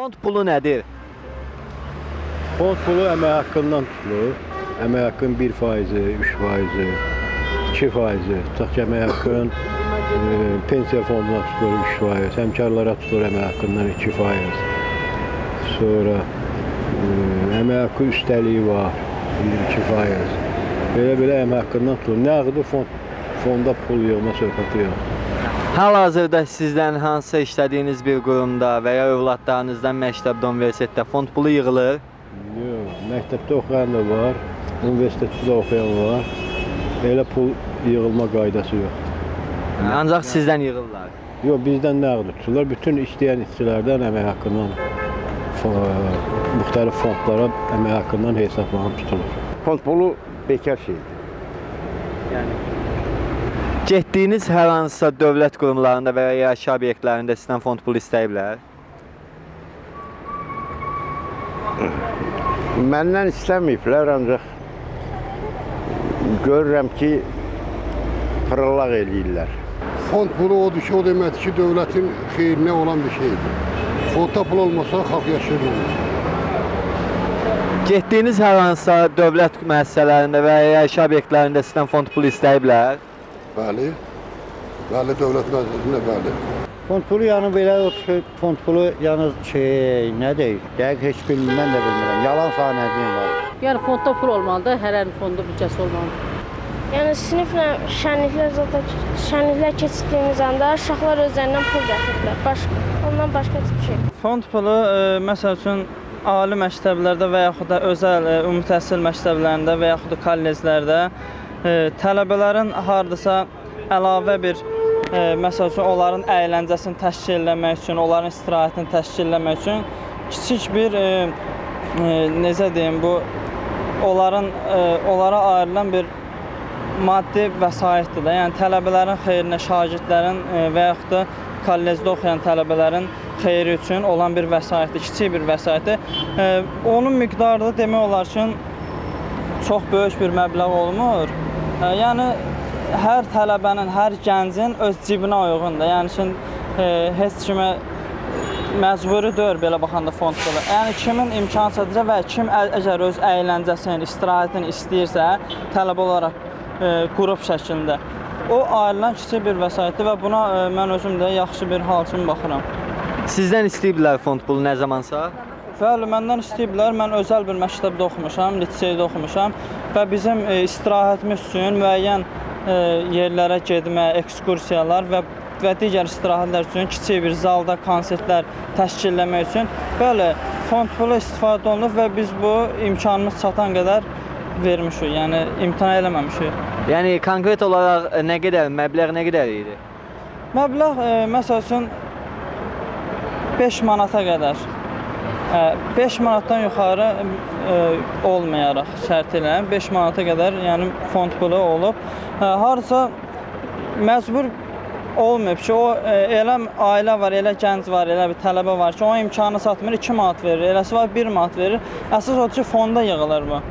Fond pulu nədir? Fond pulu əmək haqqından tutulur. Əmək haqqın 1%, 3%, 2%, tutaq ki, əmək haqqın pensiya fonduna tutulur 3%, həmkarlara tutulur əmək haqqından 2%. Sonra əmək haqqı üstəliyi var, 2%. Belə əmək haqqından tutulur. Nəğdi fonda pul yığma söhbəti yox. Hal-hazırda sizdən hansısa işlədiyiniz bir qurumda və ya övladlarınızdan məktəbdə, universitetdə fond pulu yığılır? Yox, məktəbdə oxuyan da var, universitetdə də oxuyan var. Elə pul yığılma qaydası yoxdur. Ancaq sizdən yığırlar? Yox, bizdən nəğd tutulur. Bütün işləyən işçilərdən əmək haqqından müxtəlif fondlara əmək haqqından hesablanıb tutulur. Fond pulu bekar şeydir. Yəni getdiyiniz hər hansısa dövlət qurumlarında və ya yaşayış obyektlərində sizdən fond pulu istəyiblər? Məndən istəməyiblər, ancaq görürəm ki, pırıllaq eləyirlər. Fond pulu odur ki, o deməkdir ki, dövlətin xeyrinə olan bir şeydir. Fondda pul olmasa xalq yaşayır. Getdiyiniz hər hansısa dövlət müəssisələrində və ya yaşayış obyektlərində sizdən fond pulu istəyiblər? Bəli, dövlət məclisində bəli. Fond pulu yəni belə otur, fond pulu yəni nə deyil, dəqiq heç bilməm, mən də bilmirəm, yalan sahnədiyim var. Yəni fondda pul olmalıdır, hər fonda büdcəsi olmalıdır. Yəni siniflə şənliklər keçdiyimiz anda uşaqlar özlərindən pul gətirirlər. Ondan başqa bir şey. Fond pulu məsəl üçün ali məktəblərdə və yaxud da özəl ümumi təhsil məktəblərində və yaxud da kolleclərdə tələbələrin hardasa əlavə bir məsəl üçün onların əyləncəsini təşkil etmək üçün, onların istirahətini təşkil etmək üçün kiçik bir necə deyim, bu onlara ayrılan bir maddi vəsaitdir də. Yəni tələbələrin xeyrinə, şagirdlərin və yaxud da kollecdə oxuyan tələbələrin xeyri üçün olan bir vəsaitdir, kiçik bir vəsaitdir. Onun miqdarı da demək olar ki, çox böyük bir məbləğ olmur. Yəni hər tələbənin, hər gəncin öz cibinə uyğundur. Yəni ki, heç kimə məcburi deyil belə baxanda fond pulu. Yəni kimin imkan çatacaq və kim əgər öz əyləncəsini, istirahətini istəyirsə, tələbə olaraq qrup şəklində, o ayrılan kiçik bir vəsaitdir və buna mən özüm də yaxşı bir hal kimi baxıram. Sizdən istəyiblər fond pulu nə zamansa? Bəli, məndən istəyiblər. Mən özəl bir məktəbdə oxumuşam, liseydə oxumuşam və bizim istirahətimiz üçün müəyyən yerlərə getmə, ekskursiyalar və digər istirahətlər üçün kiçik bir zalda konsertlər təşkil etmək üçün bəli, fond pulu istifadə olunur və biz bu imkanımız çatan qədər vermişik, yəni imtina eləməmişik. Yəni konkret olaraq nə qədər, məbləğ nə qədər idi? Məbləğ məsəl üçün 5 manata qədər. 5 manatdan yuxarı olmayaraq şərt ilə 5 manata qədər yəni fond pulu olub. Harca məcbur olmayıb ki, o elə ailə var, elə gənc var, elə bir tələbə var ki, o imkanı çatmır, 2 manat verir, eləsi var 1 manat verir. Əsas odur ki, fonda yığılır bu.